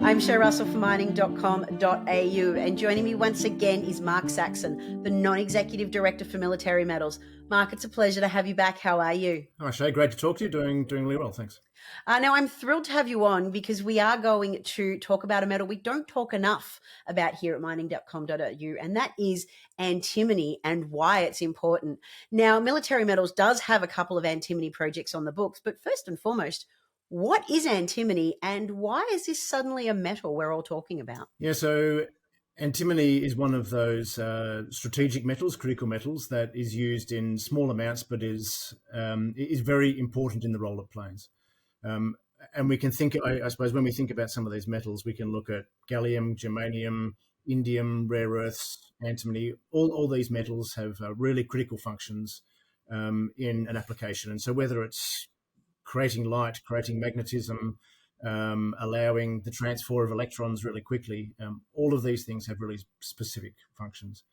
I'm Shay Russell for mining.com.au, and joining me once again is Mark Saxon, the Non-Executive Director for Military Metals. Mark, it's a pleasure to have you back. How are you? Hi, Shay. Great to talk to you. Doing really well, thanks. Now, I'm thrilled to have you on because we are going to talk about a metal we don't talk enough about here at mining.com.au, and that is antimony and why it's important. Now, Military Metals does have a couple of antimony projects on the books, but first and foremost, what is antimony and why is this suddenly a metal we're all talking about? Yeah, so antimony is one of those strategic metals, critical metals, that is used in small amounts, but is very important in the role it plays. And we can think, I suppose, when we think about some of these metals, we can look at gallium, germanium, indium, rare earths, antimony. All these metals have really critical functions in an application. And so whether it's creating light, creating magnetism, allowing the transfer of electrons really quickly, all of these things have really specific functions.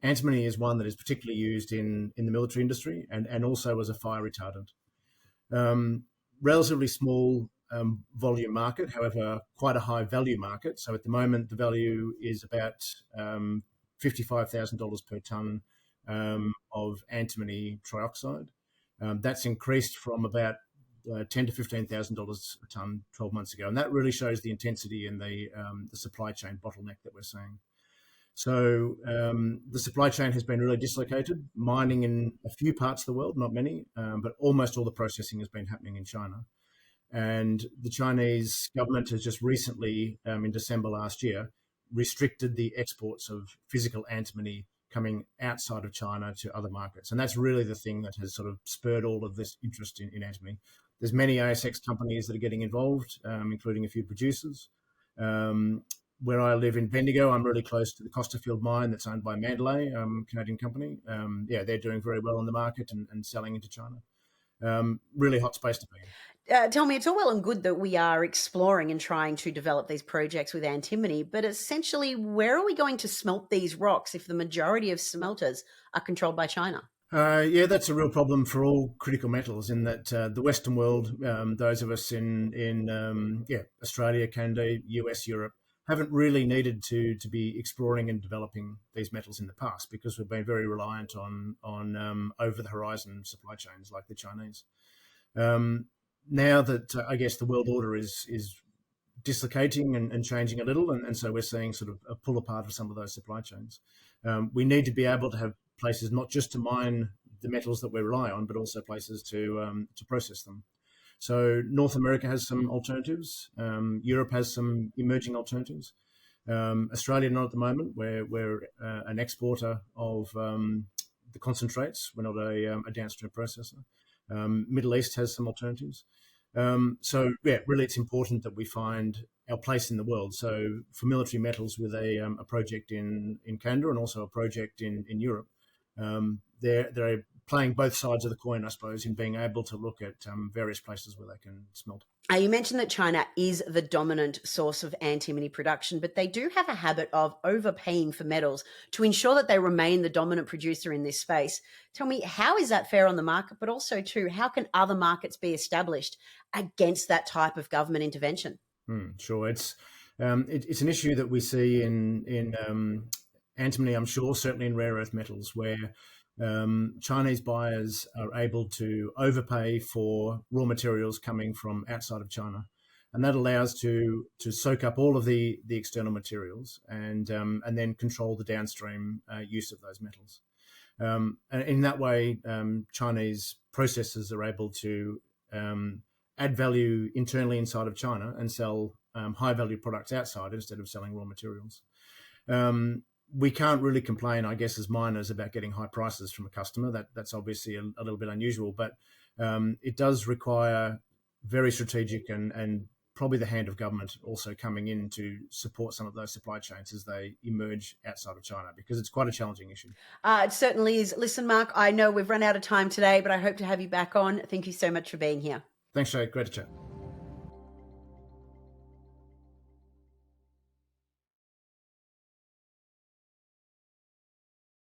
Antimony is one that is particularly used in the military industry and also as a fire retardant. Relatively small volume market, however, quite a high value market. So at the moment, the value is about $55,000 per tonne of antimony trioxide. That's increased from about $10,000 to $15,000 a tonne 12 months ago, and that really shows the intensity and the supply chain bottleneck that we're seeing. So the supply chain has been really dislocated. Mining in a few parts of the world, not many, but almost all the processing has been happening in China. And the Chinese government has just recently, in December last year, restricted the exports of physical antimony coming outside of China to other markets. And that's really the thing that has sort of spurred all of this interest in antimony. There's many ASX companies that are getting involved, including a few producers. Where I live in Bendigo, I'm really close to the Costerfield mine that's owned by Mandalay, a Canadian company. They're doing very well in the market and selling into China. Really hot space to be in. Tell me, it's all well and good that we are exploring and trying to develop these projects with antimony, but essentially, where are we going to smelt these rocks if the majority of smelters are controlled by China? That's a real problem for all critical metals in that the Western world, those of us in Australia, Canada, US, Europe, haven't really needed to be exploring and developing these metals in the past because we've been very reliant on over-the-horizon supply chains like the Chinese. Now that I guess the world order is dislocating and changing a little, and so we're seeing sort of a pull apart of some of those supply chains. We need to be able to have places not just to mine the metals that we rely on, but also places to process them. So North America has some alternatives. Europe has some emerging alternatives. Australia not at the moment. We're an exporter of the concentrates. We're not a downstream processor. Middle East has some alternatives. Really it's important that we find our place in the world. So for military metals with a project in Canada and also a project in Europe, they're playing both sides of the coin, I suppose, in being able to look at various places where they can smelt. You mentioned that China is the dominant source of antimony production, but they do have a habit of overpaying for metals to ensure that they remain the dominant producer in this space. Tell me, how is that fair on the market? But also, too, how can other markets be established against that type of government intervention? Sure. It's an issue that we see in antimony, I'm sure, certainly in rare earth metals, where Chinese buyers are able to overpay for raw materials coming from outside of China, and that allows to soak up all of the external materials and then control the downstream use of those metals. And in that way, Chinese processors are able to add value internally inside of China and sell high value products outside instead of selling raw materials. We can't really complain, I guess, as miners about getting high prices from a customer. That's obviously a little bit unusual, but it does require very strategic and probably the hand of government also coming in to support some of those supply chains as they emerge outside of China, because it's quite a challenging issue. It certainly is. Listen, Mark, I know we've run out of time today, but I hope to have you back on. Thank you so much for being here. Thanks, Shay. Great to chat.